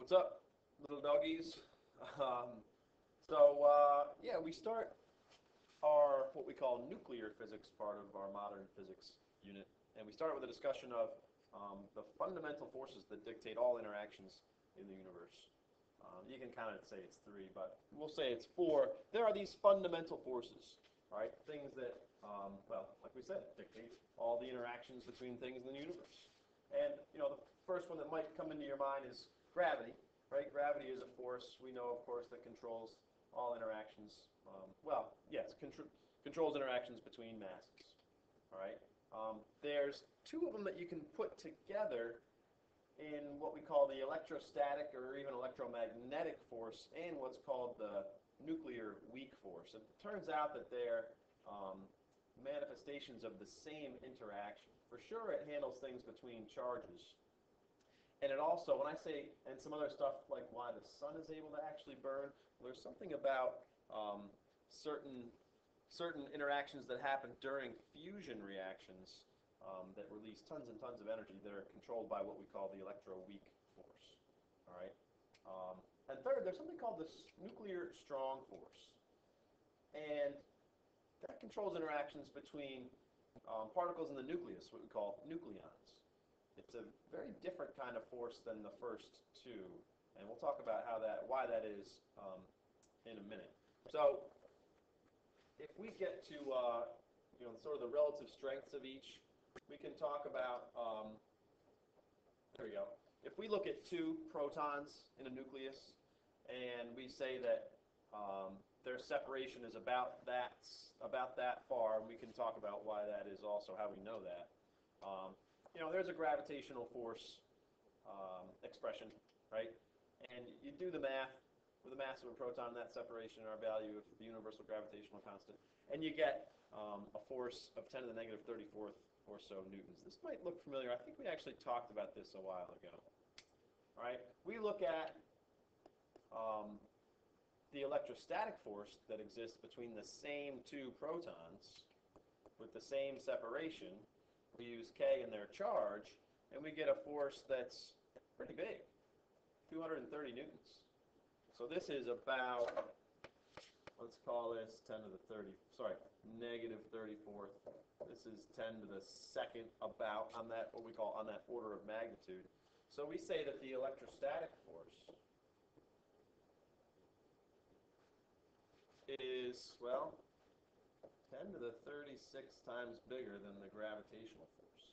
What's up, little doggies? Um, yeah, we start our what we call nuclear physics part of our modern physics unit, and we start with a discussion of the fundamental forces that dictate all interactions in the universe. You can kind of say it's three, but we'll say it's four. There are these fundamental forces, right? Things that, well, like we said, dictate all the interactions between things in the universe. And the first one that might come into your mind is gravity, right? Gravity is a force we know, of course, that controls all interactions. Well, yes, controls interactions between masses. All right. There's two of them that you can put together in what we call the electrostatic or even electromagnetic force and what's called the nuclear weak force. It turns out that they're manifestations of the same interaction. For sure, it handles things between charges. And it also, when I say, and some other stuff like why the sun is able to actually burn, there's something about certain interactions that happen during fusion reactions that release tons and tons of energy that are controlled by what we call the electroweak force. All right. And third, there's something called the nuclear strong force, and that controls interactions between particles in the nucleus, what we call nucleons. It's a very different kind of force than the first two, and we'll talk about why that is in a minute. So, if we get to sort of the relative strengths of each, we can talk about. There we go. If we look at two protons in a nucleus, and we say that their separation is about that far, and we can talk about why that is also, how we know that. There's a gravitational force expression, right? And you do the math with the mass of a proton and that separation and our value of the universal gravitational constant, and you get a force of 10 to the negative 34th or so newtons. This might look familiar. I think we actually talked about this a while ago. All right? We look at the electrostatic force that exists between the same two protons with the same separation. We use K in their charge, and we get a force that's pretty big, 230 newtons. So this is about, let's call this 10 to the negative 34th. This is 10 to the second about on that, what we call on that order of magnitude. So we say that the electrostatic force is, well, 10 to the 36 times bigger than the gravitational force.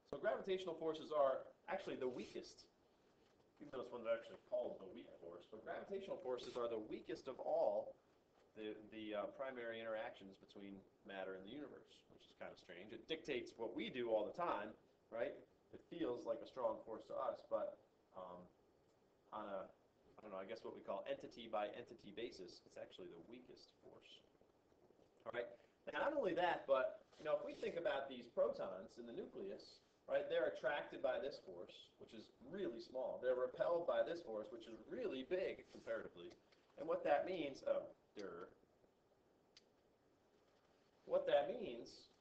So gravitational forces are actually the weakest, even though it's one that's actually called the weak force, but gravitational forces are the weakest of all the primary interactions between matter and the universe, which is kind of strange. It dictates what we do all the time, right? It feels like a strong force to us, but on a, I don't know, I guess what we call entity by entity basis, it's actually the weakest force. All right. Now, not only that, but if we think about these protons in the nucleus, right, they're attracted by this force, which is really small. They're repelled by this force, which is really big comparatively. And what that means, what that means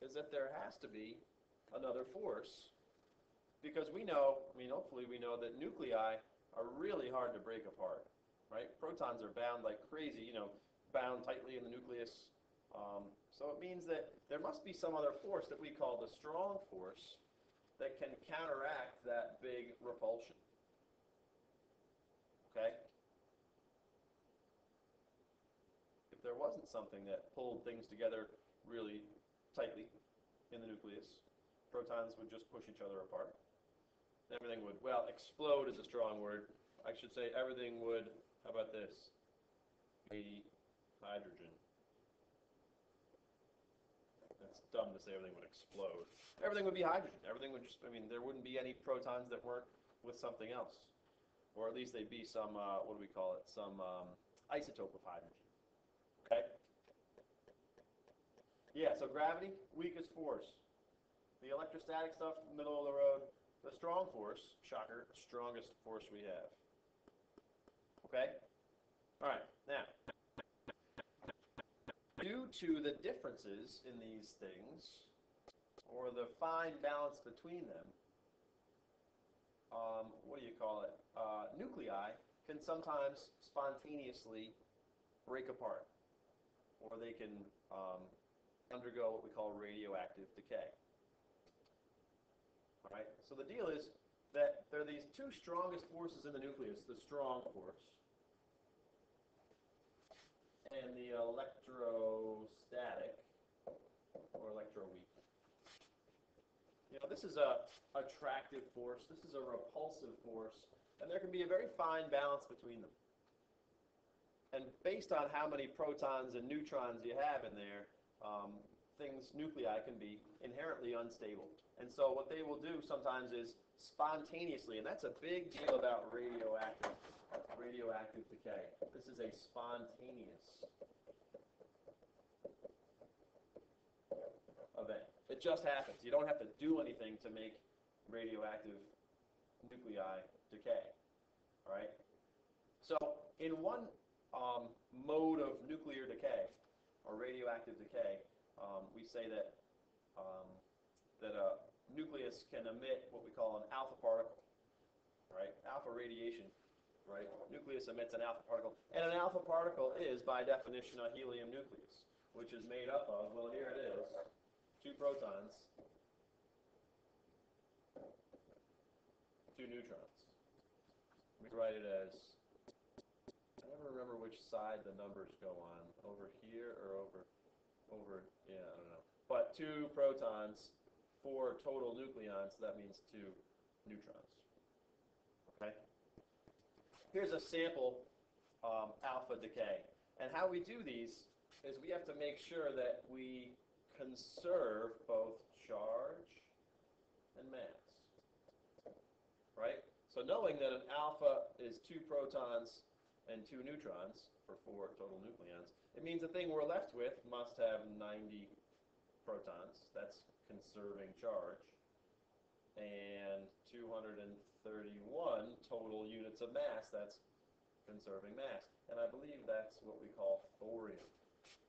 is that there has to be another force, because we know, hopefully we know that nuclei are really hard to break apart, right? Protons are bound like crazy, bound tightly in the nucleus. So it means that there must be some other force that we call the strong force that can counteract that big repulsion. Okay? If there wasn't something that pulled things together really tightly in the nucleus, protons would just push each other apart. Everything would, well, explode is a strong word. I should say everything would, how about this? Be hydrogen. It's dumb to say everything would explode. Everything would be hydrogen. Everything would just, there wouldn't be any protons that weren't with something else. Or at least they'd be some, what do we call it? Some isotope of hydrogen. Okay? Yeah, so gravity, weakest force. The electrostatic stuff, middle of the road. The strong force, shocker, strongest force we have. Okay? All right, now, due to the differences in these things, or the fine balance between them, what do you call it? Nuclei can sometimes spontaneously break apart, or they can um, undergo what we call radioactive decay. All right. So the deal is that there are these two strongest forces in the nucleus: the strong force and the electrostatic or electroweak. You know, this is a attractive force. This is a repulsive force, and there can be a very fine balance between them. And based on how many protons and neutrons you have in there, nuclei can be inherently unstable. And so what they will do sometimes is spontaneously, and that's a big deal about radioactive decay. This is a spontaneous event. It just happens. You don't have to do anything to make radioactive nuclei decay. All right. So in one mode of nuclear decay or radioactive decay, we say that that a nucleus can emit what we call an alpha particle. Right. Alpha radiation. Right. Nucleus emits an alpha particle, and an alpha particle is, by definition, a helium nucleus, which is made up of, well, here it is, 2 protons, 2 neutrons. We write it as, I never remember which side the numbers go on, over here or over, yeah, I don't know. But 2 protons, 4 total nucleons, so that means 2 neutrons. Okay? Here's a sample alpha decay. And how we do these is we have to make sure that we conserve both charge and mass. Right? So knowing that an alpha is 2 protons and 2 neutrons for 4 total nucleons, it means the thing we're left with must have 90 protons. That's conserving charge. And 231 total units of mass. That's conserving mass. And I believe that's what we call thorium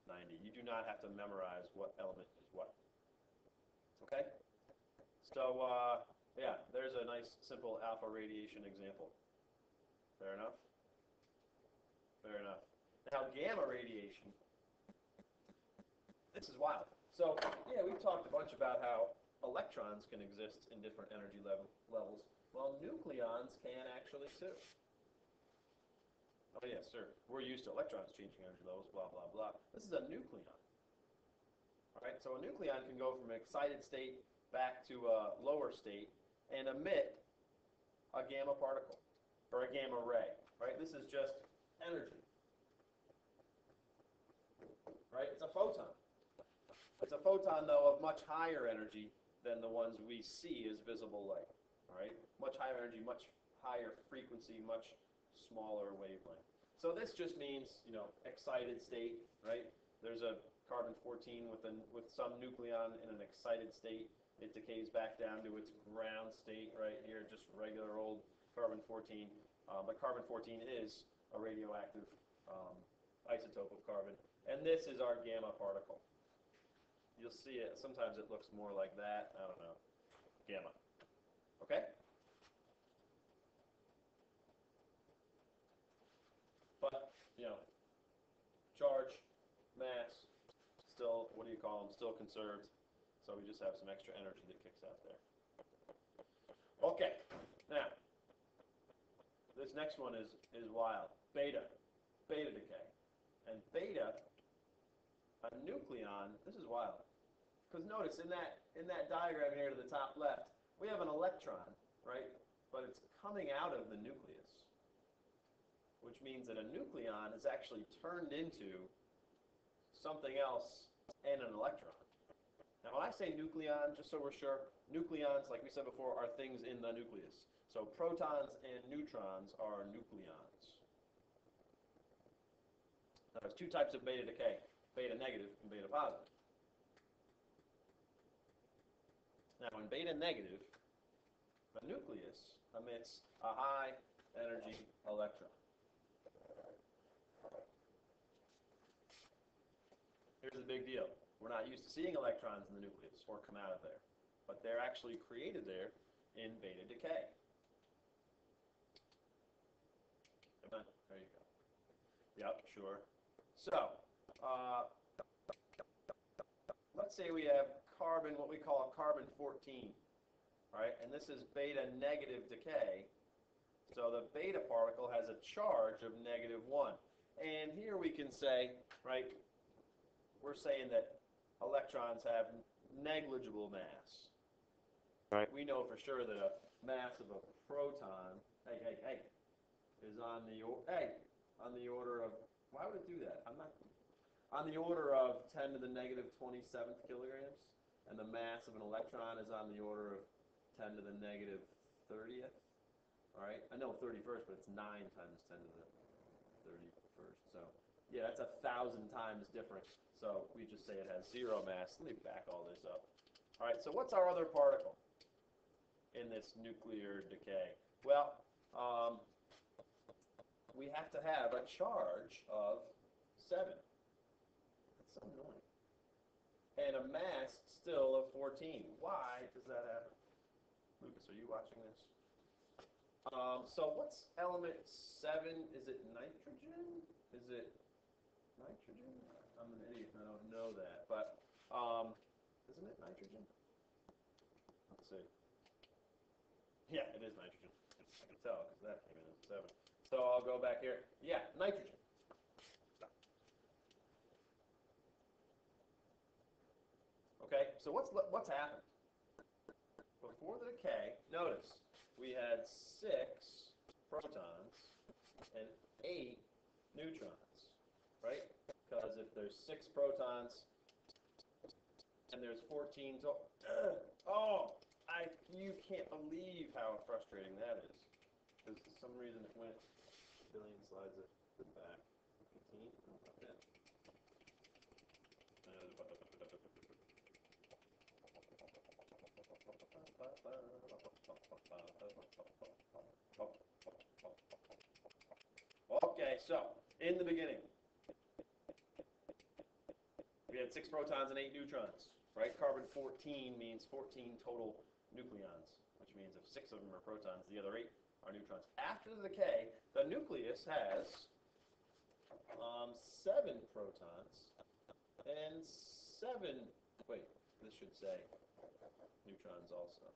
90. You do not have to memorize what element is what. Okay? So, yeah, there's a nice, simple alpha radiation example. Fair enough? Fair enough. Now, gamma radiation, this is wild. So, yeah, we've talked a bunch about how electrons can exist in different energy levels. Well, nucleons can actually too. Oh, yes, sir. We're used to electrons changing energy levels, blah, blah, blah. This is a nucleon. All right, so a nucleon can go from an excited state back to a lower state and emit a gamma particle or a gamma ray. Right? This is just energy. Right? It's a photon. It's a photon, though, of much higher energy than the ones we see as visible light. All right? Much higher energy, much higher frequency, much smaller wavelength. So this just means, you know, excited state, right? There's a carbon-14 with some nucleon in an excited state. It decays back down to its ground state right here, just regular old carbon-14. But carbon-14 is a radioactive isotope of carbon. And this is our gamma particle. You'll see it. Sometimes it looks more like that. I don't know. Gamma. Okay? But, you know, charge, mass, still, what do you call them? Still conserved. So we just have some extra energy that kicks out there. Okay. Now, this next one is wild. Beta. Beta decay. And beta, a nucleon, this is wild. Because notice in that diagram here to the top left, we have an electron, right? But it's coming out of the nucleus, which means that a nucleon is actually turned into something else and an electron. Now, when I say nucleon, just so we're sure, nucleons, like we said before, are things in the nucleus. So protons and neutrons are nucleons. Now, there's 2 types of beta decay, beta negative and beta positive. Now, in beta negative, the nucleus emits a high energy electron. Here's the big deal. We're not used to seeing electrons in the nucleus or come out of there, but they're actually created there in beta decay. Yep, sure. So, uh, let's say we have carbon, what we call carbon 14, right? And this is beta negative decay. So the beta particle has a charge of -1. And here we can say, right, we're saying that electrons have negligible mass. Right. We know for sure that a mass of a proton, hey, is on the order of, why would it do that? On the order of 10 to the -27th kilograms, and the mass of an electron is on the order of 10 to the -30th. All right, I know 31st, but it's 9 times 10 to the 31st. So yeah, that's 1,000 times different. So we just say it has 0 mass. Let me back all this up. All right, so what's our other particle in this nuclear decay? Well, we have to have a charge of 7. That's so annoying. And a mass still of 14. Why does that happen? Lucas, are you watching this? So what's element 7? Is it nitrogen? Is it nitrogen? I'm an idiot and I don't know that. But isn't it nitrogen? Let's see. Yeah, it is nitrogen. I can tell because that came in as 7. So I'll go back here. Yeah, nitrogen. Okay, so what's happened? Before the decay, notice we had 6 protons and 8 neutrons, right? Because if there's 6 protons and there's 14 you can't believe how frustrating that is. Because for some reason it went a billion slides back. 15? Okay. Okay, so in the beginning, we had 6 protons and 8 neutrons, right? Carbon 14 means 14 total nucleons, which means if 6 of them are protons, the other 8 are neutrons. After the decay, the nucleus has 7 protons and 7, wait, this should say neutrons also.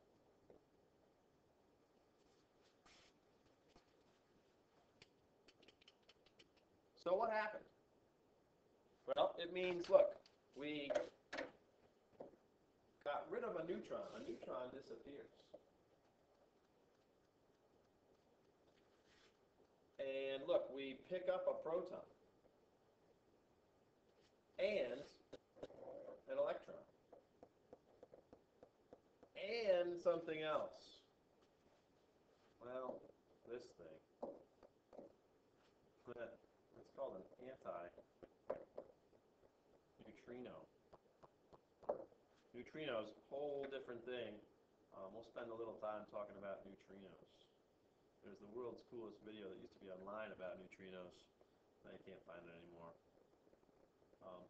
So what happened? Well, it means, look, we got rid of a neutron. A neutron disappears. And look, we pick up a proton and an electron and something else. Well, this thing. It's called an anti-neutrino. Neutrinos, whole different thing. We'll spend a little time talking about neutrinos. There's the world's coolest video that used to be online about neutrinos. Now you can't find it anymore.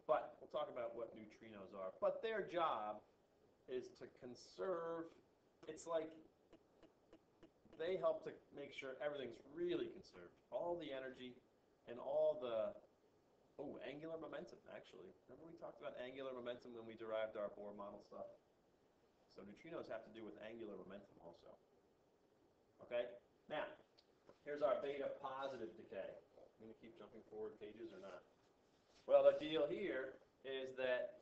But we'll talk about what neutrinos are. But their job is to conserve. It's like they help to make sure everything's really conserved. All the energy and all the angular momentum, actually. Remember we talked about angular momentum when we derived our Bohr model stuff? So neutrinos have to do with angular momentum also. Okay? Now, here's our beta positive decay. I'm going to keep jumping forward pages or not? Well, the deal here is that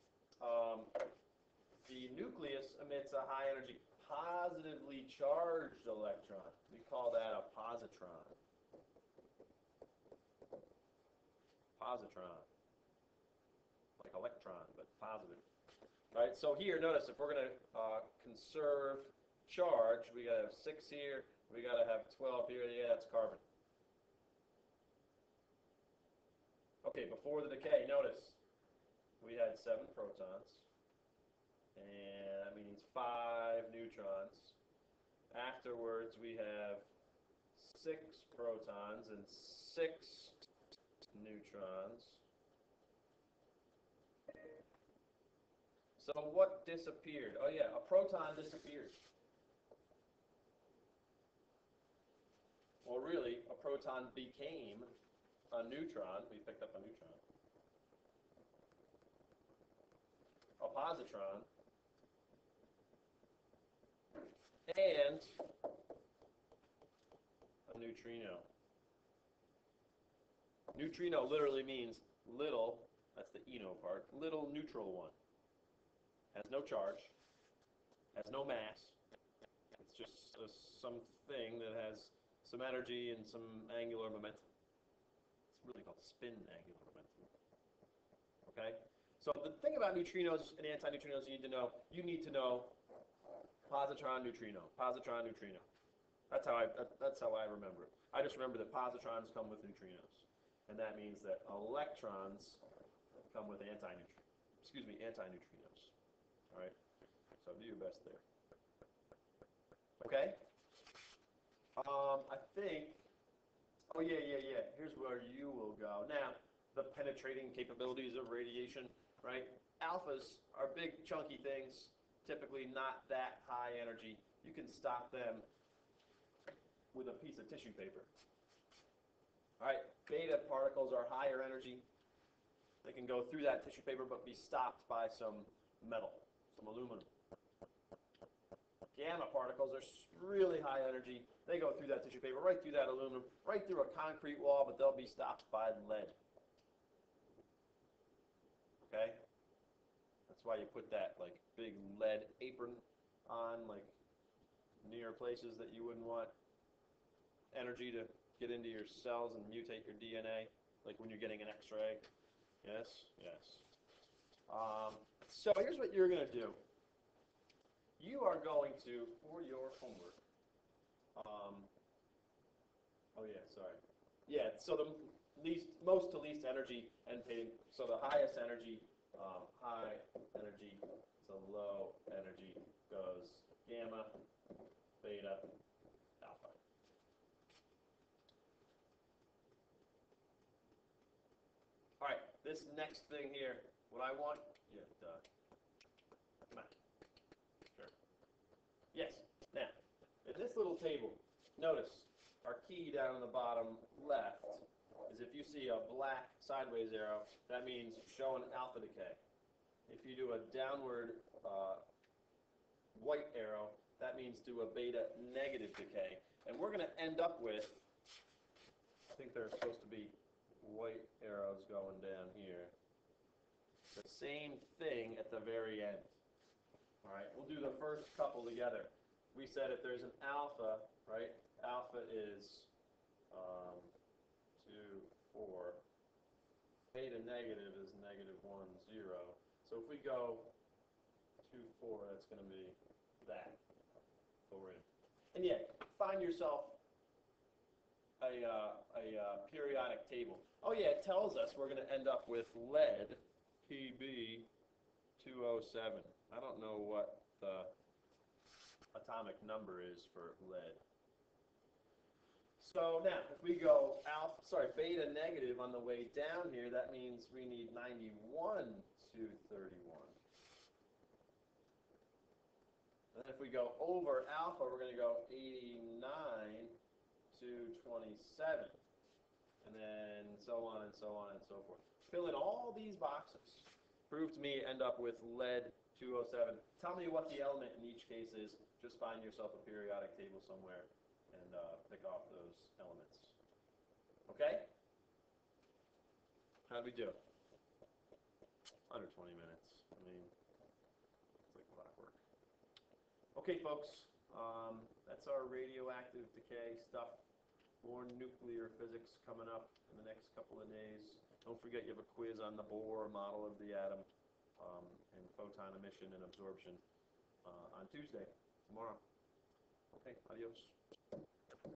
the nucleus emits a high energy positively charged electron. We call that a positron. Positron. Like electron, but positive. Right, so here, notice, if we're going to conserve charge, we got to have 6 here, we got to have 12 here, yeah, that's carbon. Okay, before the decay, notice, we had 7 protons, and that means 5 neutrons. Afterwards, we have 6 protons and 6 neutrons. So what disappeared? Oh yeah, a proton disappeared. Well, really, a proton became a neutron. We picked up a neutron. A positron. And a neutrino. Neutrino literally means little, that's the eno part, little neutral one. Has no charge, has no mass. It's just something that has some energy and some angular momentum. It's really called spin angular momentum. Okay? So the thing about neutrinos and antineutrinos you need to know positron, neutrino, positron, neutrino. That's how I remember it. I just remember that positrons come with neutrinos. And that means that electrons come with antineutrinos. All right? So do your best there. Okay? I think, oh yeah. Here's where you will go. Now, the penetrating capabilities of radiation, right? Alphas are big, chunky things, typically not that high energy. You can stop them with a piece of tissue paper. All right, beta particles are higher energy. They can go through that tissue paper but be stopped by some metal, some aluminum. Gamma particles are really high energy. They go through that tissue paper, right through that aluminum, right through a concrete wall, but they'll be stopped by lead. Okay? That's why you put that like big lead apron on, like near places that you wouldn't want energy to get into your cells and mutate your DNA, like when you're getting an X-ray. Yes. So here's what you're going to do. You are going to, for your homework, so the most to least energy so the highest energy, high energy to low energy goes gamma, beta, alpha. All right, this next thing here, what I want, come on, sure. Yes, now, in this little table, notice our key down in the bottom left is if you see a black sideways arrow, that means showing alpha decay. If you do a downward white arrow, that means do a beta negative decay. And we're going to end up with, I think there's supposed to be white arrows going down here, the same thing at the very end. All right, we'll do the first couple together. We said if there's an alpha, right, alpha is 2, 4. Beta negative is negative 1, 0. So if we go 2, 4, that's going to be that. So we're in. And yeah, find yourself a periodic table. Oh yeah, it tells us we're going to end up with lead, Pb 207. I don't know what the atomic number is for lead. So now, if we go beta negative on the way down here, that means we need 91 to 31. And then if we go over alpha, we're going to go 89 to 27. And then so on and so on and so forth. Fill in all these boxes. Prove to me end up with lead 207. Tell me what the element in each case is. Just find yourself a periodic table somewhere and pick off those elements. Okay? How'd we do? Under 20 minutes. I mean, it's like clockwork. Okay, folks. That's our radioactive decay stuff. More nuclear physics coming up in the next couple of days. Don't forget you have a quiz on the Bohr model of the atom and photon emission and absorption on Tuesday, tomorrow. Okay, adios.